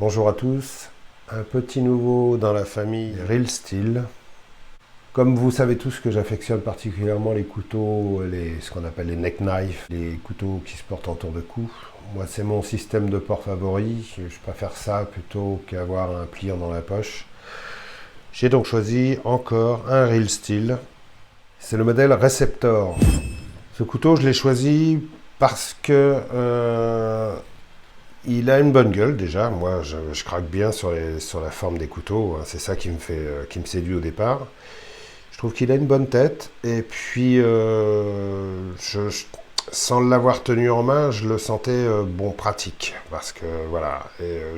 Bonjour à tous, un petit nouveau dans la famille Real Steel. Comme vous savez tous que j'affectionne particulièrement les couteaux, ce qu'on appelle les neck knives, les couteaux qui se portent en tour de cou. Moi c'est mon système de port favori, je préfère ça plutôt qu'avoir un pliant dans la poche. J'ai donc choisi encore un Real Steel, c'est le modèle Receptor. Ce couteau je l'ai choisi parce que il a une bonne gueule déjà, moi je craque bien sur la forme des couteaux, hein. C'est ça qui me séduit au départ. Je trouve qu'il a une bonne tête, et puis sans l'avoir tenu en main, je le sentais bon, pratique, parce que voilà,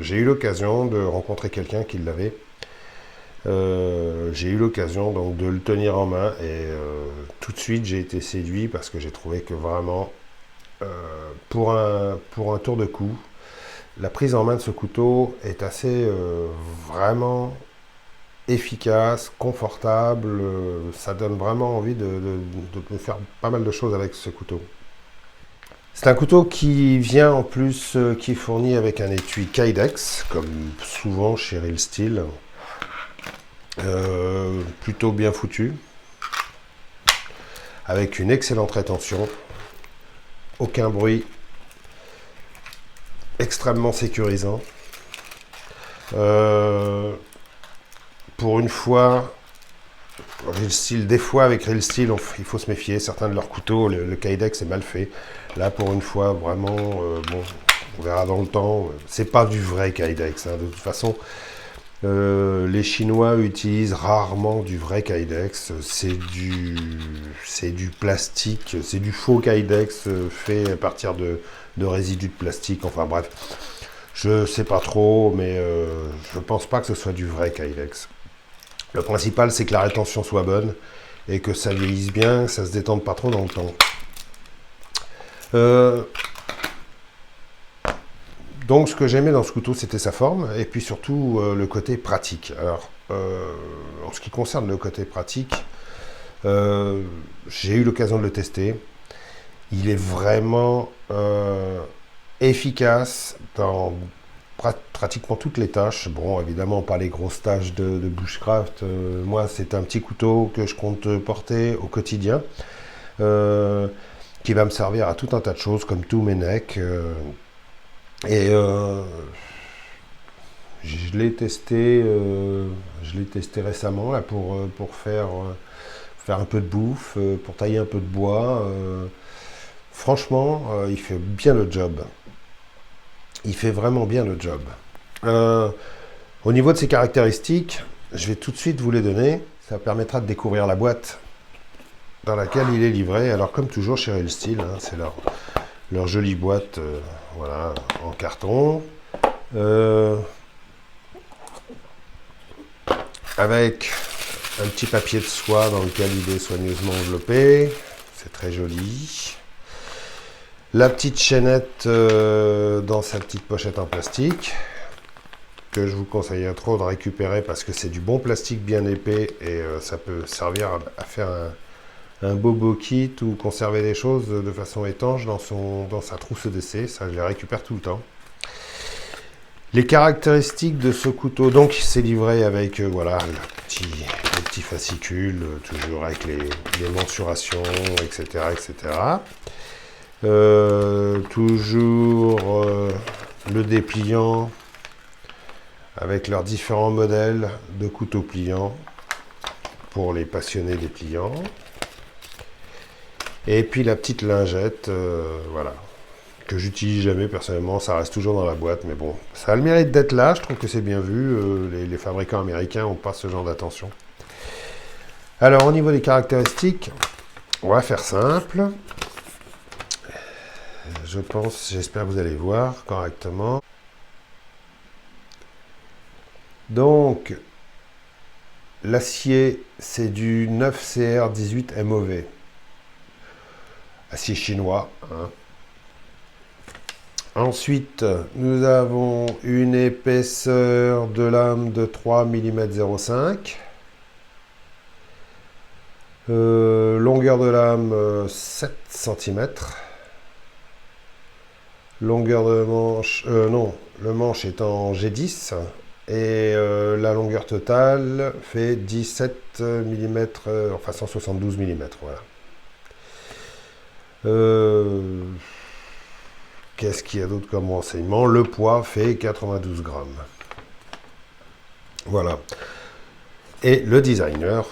j'ai eu l'occasion de rencontrer quelqu'un qui l'avait. J'ai eu l'occasion donc de le tenir en main, et tout de suite j'ai été séduit, parce que j'ai trouvé que vraiment, pour un tour de cou, la prise en main de ce couteau est assez vraiment efficace, confortable, ça donne vraiment envie de faire pas mal de choses avec ce couteau. C'est un couteau qui vient en plus, qui est fourni avec un étui Kydex, comme souvent chez Real Steel, plutôt bien foutu, avec une excellente rétention, aucun bruit, extrêmement sécurisant. Pour une fois, Real Steel, des fois avec Real Steel, il faut se méfier. Certains de leurs couteaux, le Kydex est mal fait. Là, pour une fois, vraiment, bon, on verra dans le temps. C'est pas du vrai Kydex, hein. De toute façon, les Chinois utilisent rarement du vrai Kydex. C'est du plastique, c'est du faux Kydex fait à partir de résidus de plastique. Enfin bref, je sais pas trop, mais je pense pas que ce soit du vrai Kydex. Le principal, c'est que la rétention soit bonne et que ça vieillisse bien, que ça se détende pas trop dans le temps. Donc, ce que j'aimais dans ce couteau, c'était sa forme et puis surtout le côté pratique. Alors, en ce qui concerne le côté pratique, j'ai eu l'occasion de le tester. Il est vraiment efficace dans pratiquement toutes les tâches. Bon, évidemment, pas les grosses tâches de bushcraft. Moi, c'est un petit couteau que je compte porter au quotidien, qui va me servir à tout un tas de choses, comme tous mes necks. Je l'ai testé récemment là, pour faire un peu de bouffe, pour tailler un peu de bois. Franchement, il fait bien le job. Il fait vraiment bien le job. Au niveau de ses caractéristiques, je vais tout de suite vous les donner. Ça permettra de découvrir la boîte dans laquelle il est livré. Alors comme toujours chez Real Steel, hein, c'est leur jolie boîte, voilà, en carton. Avec un petit papier de soie dans lequel il est soigneusement enveloppé. C'est très joli. La petite chaînette dans sa petite pochette en plastique, que je vous conseille trop de récupérer parce que c'est du bon plastique bien épais, et ça peut servir à faire un bobo kit ou conserver des choses de façon étanche dans sa trousse d'essai. Ça, je les récupère tout le temps. Les caractéristiques de ce couteau, donc c'est livré avec voilà, le petit fascicule, toujours avec les mensurations, etc. etc. Toujours le dépliant avec leurs différents modèles de couteaux pliants pour les passionnés des pliants, et puis la petite lingette, voilà, que j'utilise jamais personnellement, ça reste toujours dans la boîte, mais bon, ça a le mérite d'être là, je trouve que c'est bien vu. Les fabricants américains n'ont pas ce genre d'attention. Alors au niveau des caractéristiques, on va faire simple. J'espère que vous allez voir correctement. Donc, l'acier, c'est du 9CR18 MOV. Acier chinois, hein. Ensuite, nous avons une épaisseur de lame de 3 mm 0,5. Longueur de lame 7 cm. Longueur de manche, non, le manche est en G10 et la longueur totale fait 17 mm, enfin 172 mm, voilà. Qu'est-ce qu'il y a d'autre comme renseignement? Le poids fait 92 grammes. Voilà. Et le designer,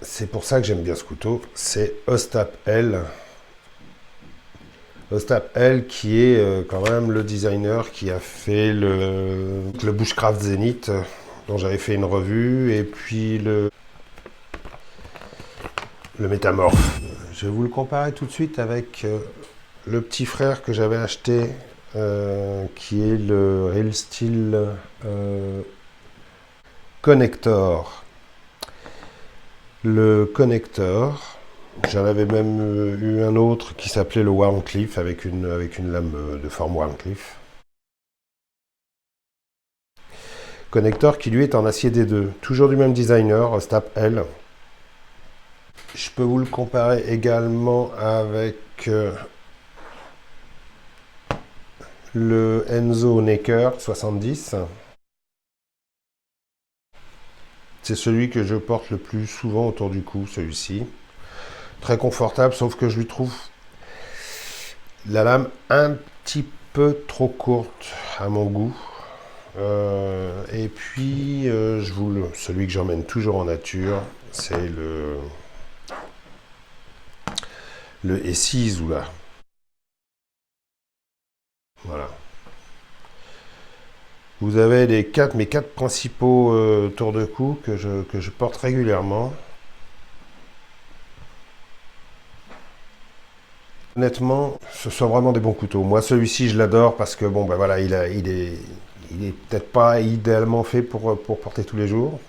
c'est pour ça que j'aime bien ce couteau, c'est Ostap L. Ostap L qui est quand même le designer qui a fait le Bushcraft Zenith, dont j'avais fait une revue, et puis le Métamorphe. Je vais vous le comparer tout de suite avec le petit frère que j'avais acheté, qui est le Real Steel Connector. Le Connector, j'en avais même eu un autre qui s'appelait le Wharncliffe avec une lame de forme Wharncliffe. Connector qui lui est en acier D2, toujours du même designer, Ostap L. Je peux vous le comparer également avec le Enzo Necker 70. C'est celui que je porte le plus souvent autour du cou, celui-ci. Très confortable, sauf que je lui trouve la lame un petit peu trop courte à mon goût. Et puis, celui que j'emmène toujours en nature, c'est le E6 là. Voilà. Vous avez mes quatre principaux tours de cou que je porte régulièrement. Honnêtement, ce sont vraiment des bons couteaux. Moi, celui-ci, je l'adore parce que bon, ben voilà, il est peut-être pas idéalement fait pour porter tous les jours.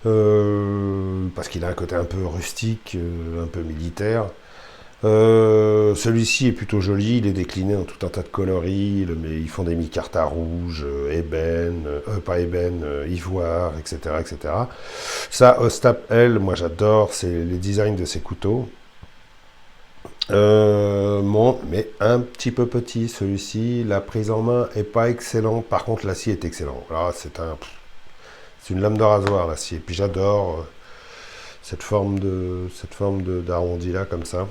Parce qu'il a un côté un peu rustique, un peu militaire. Celui-ci est plutôt joli, il est décliné en tout un tas de coloris, mais ils font des micarta rouges, ébène, pas ébène, ivoire, etc., etc. Ça, Ostap L, moi j'adore, c'est les designs de ces couteaux. Bon, mais un petit peu petit celui-ci, la prise en main est pas excellente, par contre l'acier est excellent. Là, c'est une lame de rasoir l'acier, puis j'adore cette forme d'arrondi là comme ça.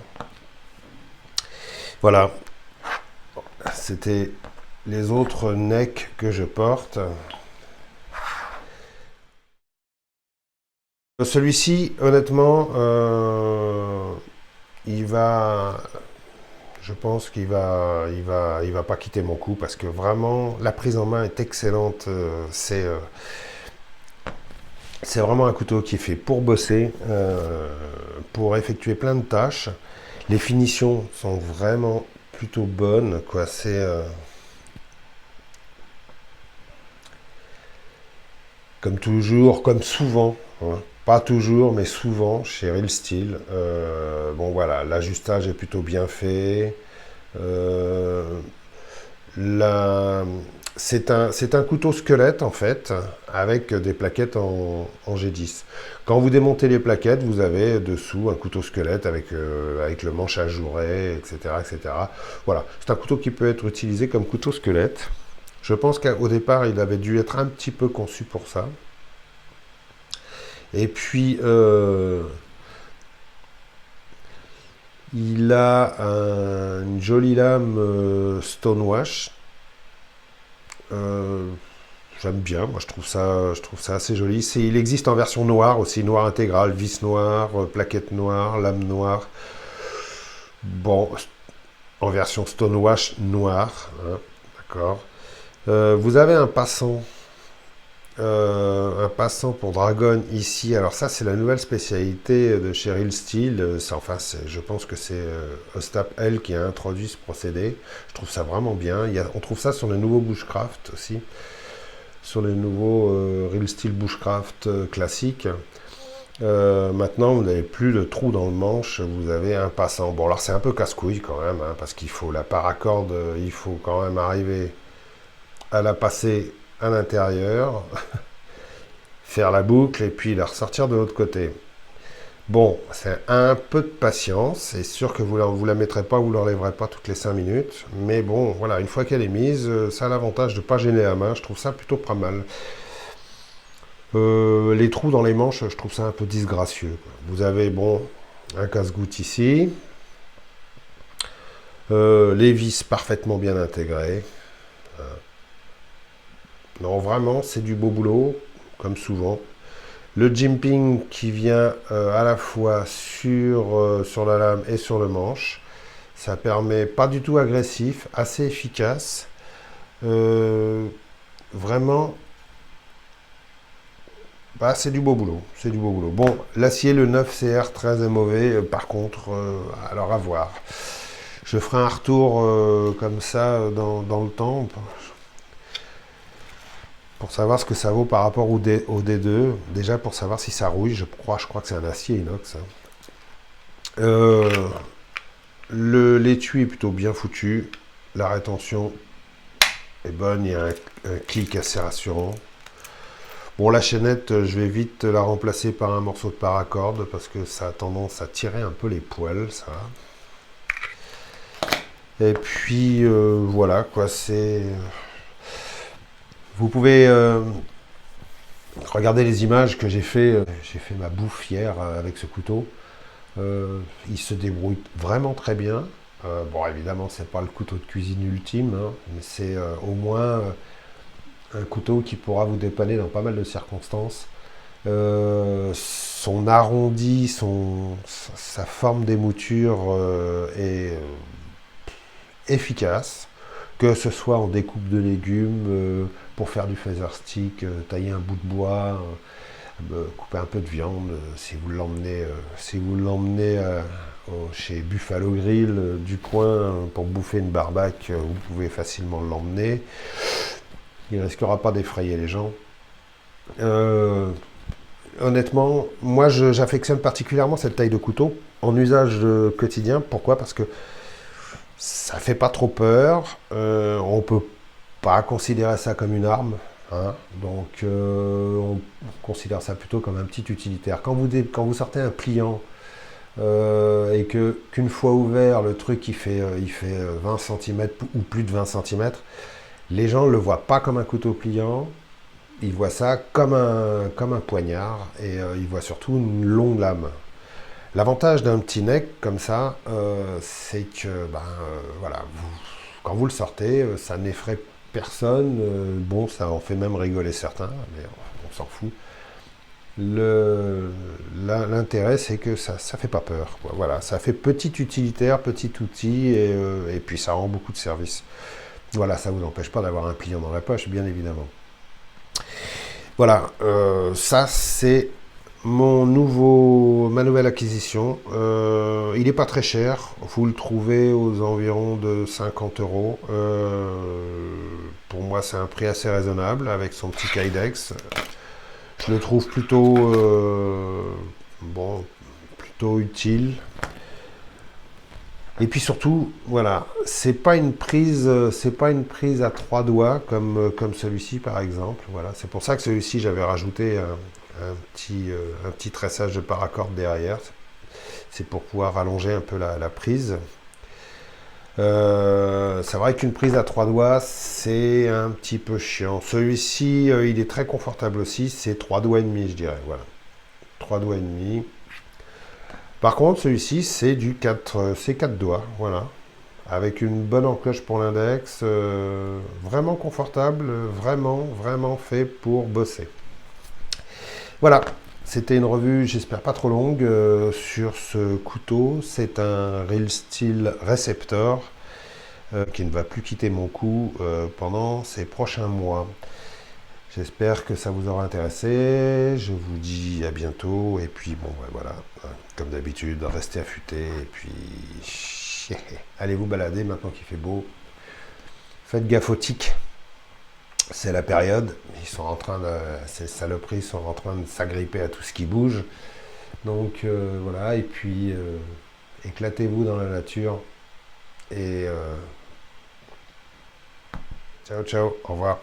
Voilà, c'était les autres necks que je porte. Celui-ci, honnêtement, je pense qu'il va pas quitter mon cou parce que vraiment la prise en main est excellente. C'est vraiment un couteau qui est fait pour bosser, pour effectuer plein de tâches. Les finitions sont vraiment plutôt bonnes, quoi. Comme toujours, comme souvent, hein. Pas toujours, mais souvent chez Real Steel. Bon voilà, l'ajustage est plutôt bien fait. Euh, la- c'est un couteau squelette en fait, avec des plaquettes en G10. Quand vous démontez les plaquettes, vous avez dessous un couteau squelette avec le manche ajouré, etc., etc. Voilà, c'est un couteau qui peut être utilisé comme couteau squelette. Je pense qu'au départ, il avait dû être un petit peu conçu pour ça. Et puis, il a une jolie lame Stonewash. Euh, J'aime bien, moi je trouve ça assez joli. Il existe en version noire aussi, noir intégral, vis noire, plaquette noire, lame noire. Bon, en version Stonewash noire, hein, d'accord. Vous avez un passant pour Dragon ici. Alors ça, c'est la nouvelle spécialité de chez Real Steel. Je pense que c'est Ostap L qui a introduit ce procédé. Je trouve ça vraiment bien. On trouve ça sur les nouveaux Bushcraft aussi. Sur les nouveaux Real Steel Bushcraft classiques. Maintenant, vous n'avez plus de trou dans le manche, vous avez un passant. Bon, alors c'est un peu casse-couille quand même, hein, parce qu'il faut la paracorde, il faut quand même arriver à la passer à l'intérieur, faire la boucle et puis la ressortir de l'autre côté. Bon, c'est un peu de patience. C'est sûr que vous la mettrez pas, vous l'enlèverez pas toutes les 5 minutes. Mais bon, voilà, une fois qu'elle est mise, ça a l'avantage de pas gêner la main. Je trouve ça plutôt pas mal. Les trous dans les manches, je trouve ça un peu disgracieux. Vous avez, bon, un casse-goutte ici. Les vis parfaitement bien intégrées. Non, vraiment, c'est du beau boulot, comme souvent. Le jimping qui vient à la fois sur la lame et sur le manche. Ça permet pas du tout agressif, assez efficace. Euh, Vraiment, bah, c'est du beau boulot. C'est du beau boulot. Bon, l'acier, le 9CR, très mauvais. Par contre, alors à voir. Je ferai un retour comme ça dans le temps pour savoir ce que ça vaut par rapport au D2. Déjà pour savoir si ça rouille, je crois que c'est un acier inox, hein. Euh, L'étui est plutôt bien foutu. La rétention est bonne. Il y a un clic assez rassurant. Bon, la chaînette, je vais vite la remplacer par un morceau de paracorde parce que ça a tendance à tirer un peu les poils, ça. Et puis voilà quoi, c'est. Vous pouvez regarder les images que j'ai fait. J'ai fait ma bouffe hier avec ce couteau. Il se débrouille vraiment très bien. Bon, évidemment, c'est pas le couteau de cuisine ultime, hein, mais c'est au moins un couteau qui pourra vous dépanner dans pas mal de circonstances. Son arrondi, sa forme d'émouture est efficace, que ce soit en découpe de légumes, pour faire du feather stick, tailler un bout de bois, couper un peu de viande, si vous l'emmenez chez Buffalo Grill du coin pour bouffer une barbaque, vous pouvez facilement l'emmener. Il ne risquera pas d'effrayer les gens. Honnêtement, moi j'affectionne particulièrement cette taille de couteau en usage quotidien. Pourquoi? Parce que ça fait pas trop peur. On peut pas considérer ça comme une arme, hein. Donc on considère ça plutôt comme un petit utilitaire. Quand vous sortez un pliant et qu'une fois ouvert, le truc il fait 20 cm ou plus de 20 cm, les gens ne le voient pas comme un couteau pliant. Ils voient ça comme un poignard et ils voient surtout une longue lame. L'avantage d'un petit neck comme ça, c'est que voilà, quand vous le sortez, ça n'effraie personne. Bon, ça en fait même rigoler certains, mais on s'en fout. L'intérêt, c'est que ça fait pas peur, quoi. Voilà, ça fait petit utilitaire, petit outil, et puis ça rend beaucoup de service. Voilà, ça vous empêche pas d'avoir un pliant dans la poche, bien évidemment. Voilà, ça c'est ma nouvelle acquisition. Il n'est pas très cher, vous le trouvez aux environs de 50 euros. Pour moi, c'est un prix assez raisonnable avec son petit Kydex. Je le trouve plutôt, bon, plutôt utile. Et puis surtout, voilà, c'est pas une prise à trois doigts comme celui-ci par exemple. Voilà, c'est pour ça que celui-ci j'avais rajouté un petit tressage de paracorde derrière. C'est pour pouvoir allonger un peu la prise. C'est vrai qu'une prise à trois doigts, c'est un petit peu chiant. Celui-ci, il est très confortable aussi. C'est trois doigts et demi, je dirais. Voilà, trois doigts et demi. Par contre, celui-ci, c'est 4 doigts, voilà. Avec une bonne encoche pour l'index, vraiment confortable, vraiment fait pour bosser. Voilà, c'était une revue, j'espère pas trop longue, sur ce couteau. C'est un Real Steel Receptor qui ne va plus quitter mon cou pendant ces prochains mois. J'espère que ça vous aura intéressé. Je vous dis à bientôt. Et puis, bon, ouais, voilà. Comme d'habitude, restez affûtés. Et puis, allez vous balader maintenant qu'il fait beau. Faites gaffe aux tiques. C'est la période. Ces saloperies sont en train de s'agripper à tout ce qui bouge. Donc, voilà. Et puis, éclatez-vous dans la nature. Et ciao, ciao. Au revoir.